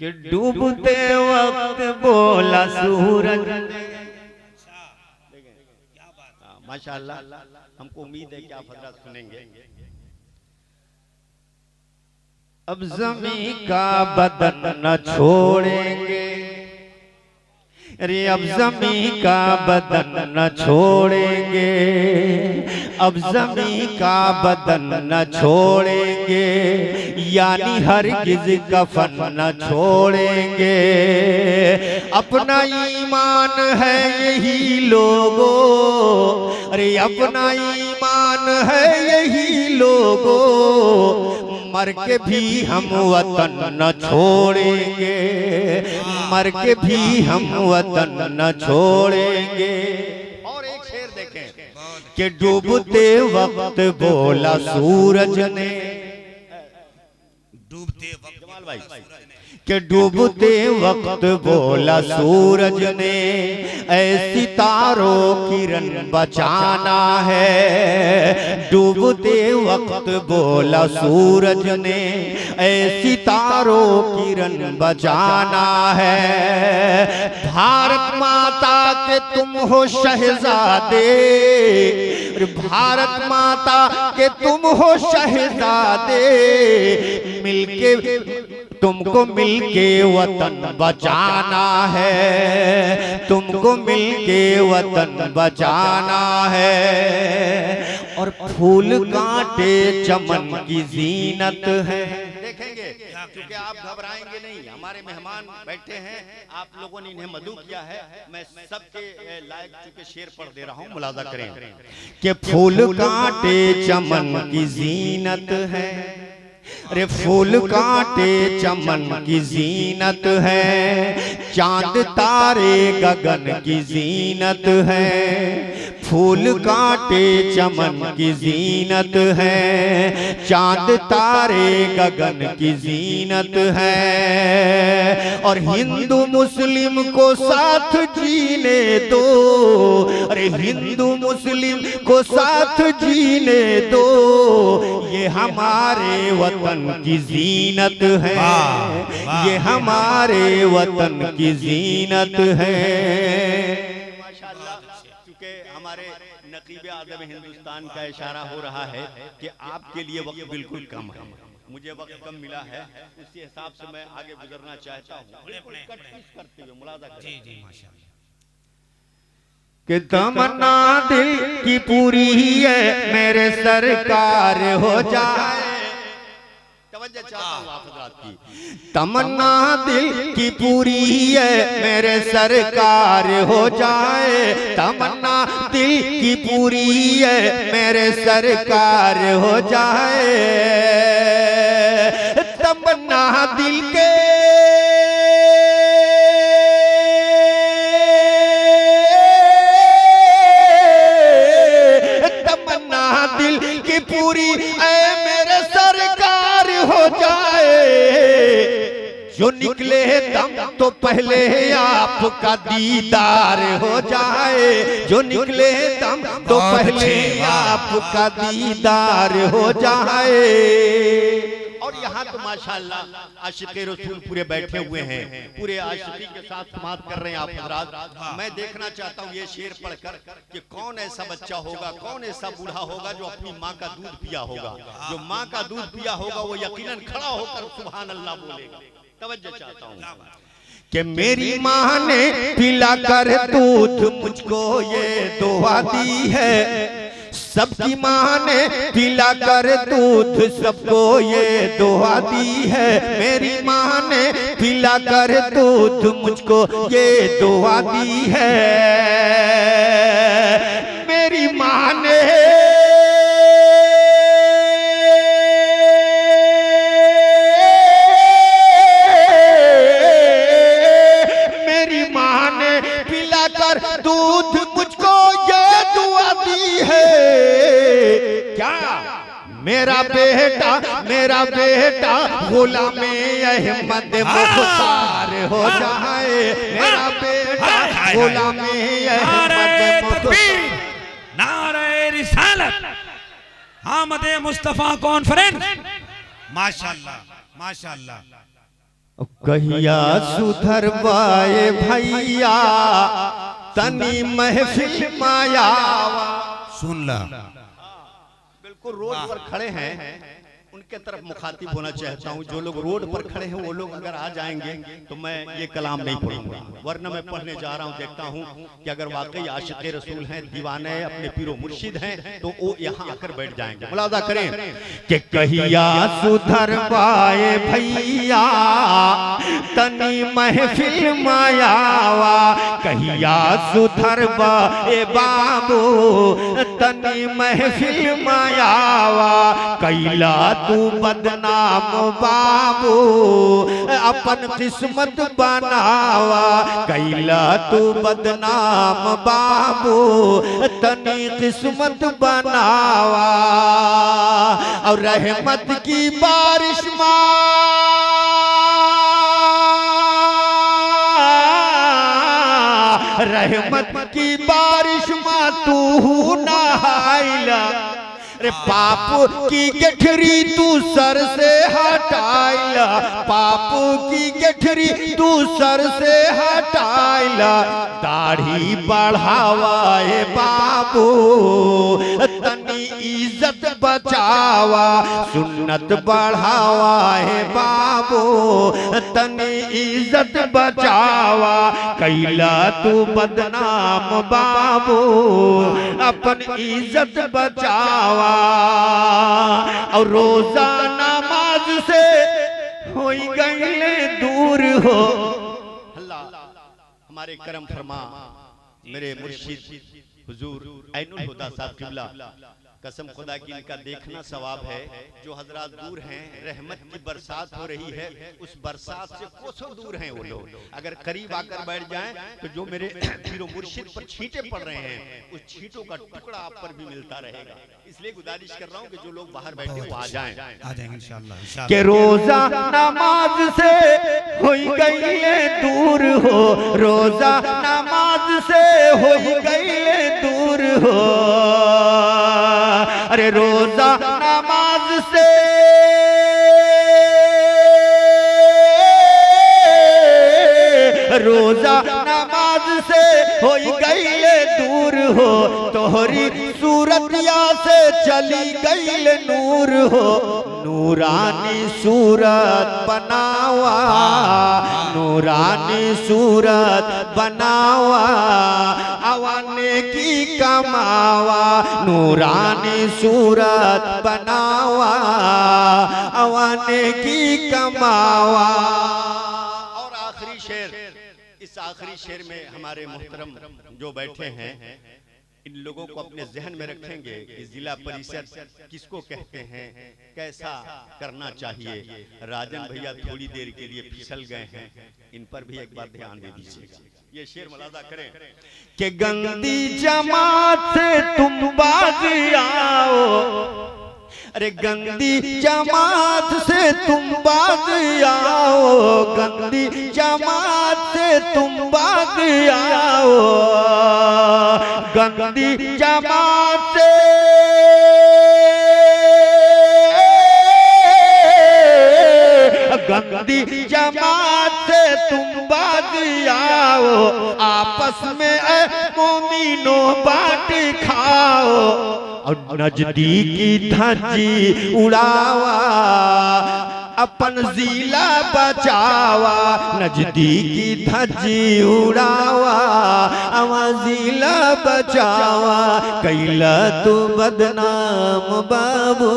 कि डूबते वक्त बोला सूरज। माशाअल्लाह, हमको उम्मीद है कि आप हज़रात सुनेंगे। अब ज़मीं का बदन न छोड़ेंगे, अरे अब ज़मीं का बदन न छोड़ेंगे, अब ज़मीं का बदन न छोड़ेंगे, यानी हरगिज़ कफन न छोड़ेंगे। अपना ईमान है यही लोगों, अरे अपना ईमान है यही लोगों, मर के भी हम वतन न छोड़ेंगे, मर के भी हम वतन न छोड़ेंगे। और एक शेर देखें कि डूबते वक्त बोला सूरज ने, डूबते वक्त जमाल भाई कि डूबते वक्त बोला सूरज ने, ऐ सितारों किरण बचाना है। डूबते वक्त बोला सूरज ने, ऐ सितारों किरण बचाना है। भारत माता के तुम हो शहजादे, भारत माता के तुम हो शहजादे, मिलके तुमको मिलके वतन बचाना है, तुमको मिलके वतन बचाना है। और फूल कांटे चमन की जीनत है। देखेंगे क्योंकि आप घबराएंगे नहीं, हमारे मेहमान बैठे हैं, आप लोगों ने इन्हें मदू किया है, मैं सबके लायक चूंकि शेर पढ़ दे रहा हूँ, मुलाजा करें कि फूल कांटे चमन की जीनत है, अरे फूल कांटे चमन की जीनत है, चांद तारे गगन की जीनत है। फूल कांटे चमन की जीनत है, चांद तारे गगन की जीनत है। और हिंदू मुस्लिम को साथ जीने दो, अरे हिंदू मुस्लिम को साथ जीने दो, ये हमारे वतन की जीनत है, ये हमारे वतन की जीनत है। माशाअल्लाह, क्योंकि हमारे नकीब आज़म हिंदुस्तान का इशारा हो रहा है कि आपके लिए वक्त बिल्कुल कम है, मुझे वक्त कम मिला है, उसी हिसाब से मैं आगे गुजरना चाहता हूँ। करते हुए मुलाजा करें कि तमन्ना दिल की पूरी है, मेरे सरकार हो जाए। तवज्जो चाहता हूं आप हज़रात की। तमन्ना दिल की पूरी है, मेरे सरकार हो जाए। तमन्ना दिल की पूरी है, मेरे सरकार हो जाए। तमन्ना दिल के पूरी ऐ मेरे सरकार हो जाए। जो निकले दम तो पहले आपका दीदार हो जाए, जो निकले दम तो पहले आपका दीदार हो जाए। और यहाँ तो माशाअल्लाह आशिक़े रसूल पूरे बैठे हुए हैं, पूरे आशिकी के साथ समात कर रहे हैं आप हज़रात। मैं देखना चाहता हूँ ये शेर पढ़कर कि कौन ऐसा बच्चा होगा, कौन ऐसा बूढ़ा होगा जो अपनी माँ का दूध पिया होगा। जो माँ का दूध पिया होगा वो यकीनन खड़ा होकर सुभान अल्लाह बोलेगा। तवज्जो चाहता हूँ कि मेरी माँ ने पिला कर दूध मुझको ये दुआ दी है, सबकी माँ ने पिला कर दूध सबको ये दुआ दी है। मेरी माँ ने पिला कर दूध मुझको ये दुआ दी है। मेरी माँ ने पिला कर दूध मुझको ये दुआ दी है। क्या मेरा बेटा गुलामे अहमद मुख्तार हो जाए। मेरा बेटा गुलामे अहमद मुख्तार। नारे रिसालत, आमदे मुस्तफा कॉन्फ्रेंस। माशाअल्लाह माशाअल्लाह। कहिया सुधर बाए भैया तनी महफिल मायावा। सुन ला, बिल्कुल रोड पर खड़े हैं उनके तरफ मुखातिब होना चाहता हूँ। जो लोग रोड पर खड़े हैं वो लोग अगर आ जाएंगे तो मैं ये कलाम नहीं पढ़ूंगा, वरना मैं पढ़ने जा रहा हूँ। देखता हूँ कि अगर वाकई आशिक़े रसूल हैं, दीवाने अपने पीरो मुर्शिद हैं, तो वो यहाँ आकर बैठ जाएंगे। मुलादा करें कि कहिया सुधर पाए भैया तनी महफिल मायावा, कहिया सुधर बाए बाबू तनी महफिल मायावा। कैला तू बदनाम बाबू अपन किस्मत बनावा, कैला तू बदनाम बाबू तनी किस्मत बनावा। और रहमत की बारिश रहमत की बारिश माँ तू नहाइला। अरे पाप की गठरी तू सर से हटाइला, पाप की गठरी तू सर से हटाइला। दाढ़ी बढ़ावाए बाबू तनी इज्जत बचावा, सुन्नत बढ़ावाए बाबू तनी इज्जत बचावा। कैला तू बदनाम बाबू अपन इज्जत बचावा। और रोजा नमाज से हो गए दूर हो। अल्लाह हमारे करम फरमा मेरे मुर्शिद हुजूर ऐनुल हुदा साहब किबला, कसम खुदा की इनका देखना सवाब है। जो हजरात दूर हैं, रहमत की बरसात हो रही है, उस बरसात से कोसों दूर हैं वो लोग। अगर करीब आकर बैठ जाएं तो जो मेरे पीरो मुर्शिद पर छींटे पड़ रहे हैं, उस छींटों का टुकड़ा आप पर भी मिलता रहेगा। इसलिए गुजारिश कर रहा हूँ कि जो लोग बाहर बैठे वो आ जाएं इंशाअल्लाह। के रोजा नमाज से हो गई दूर हो, रोजा नमाज से हो गई दूर हो। अरे रोजा नमाज से रोजा नमाज से हो गई दूर हो, तोहरी सूरतिया से चली गई नूर हो। नूरानी सूरत बनावा, नूरानी सूरत बनावा, अवाने की कमावा। नूरानी सूरत बनावा, अवाने की कमावा। और आखिरी शेर, इस आखिरी शेर में हमारे मोहतरम जो बैठे हैं इन लोगों को अपने जहन में रखेंगे कि जिला परिषद किसको कहते हैं, कैसा करना चाहिए। राजन भैया थोड़ी देर के लिए फिसल गए हैं, इन पर भी एक बार ध्यान दे दीजिएगा। ये शेर मुलादा करें कि गंदी जमात से तुम बाज आओ, अरे गंदी जमात से तुम बाज आओ, गंदी जमात से तुम बाज आओ। गंदी जमात से गंदी जमात से तुम बाज आओ, आपस में मोमिनो बांट खाओ। और नजदीकी धज्जी उड़ावा, अपन जिला बचावा। नजदीकी धज्जी उड़ावा, अवा जिला बचावा। कैला तू बदनाम बाबू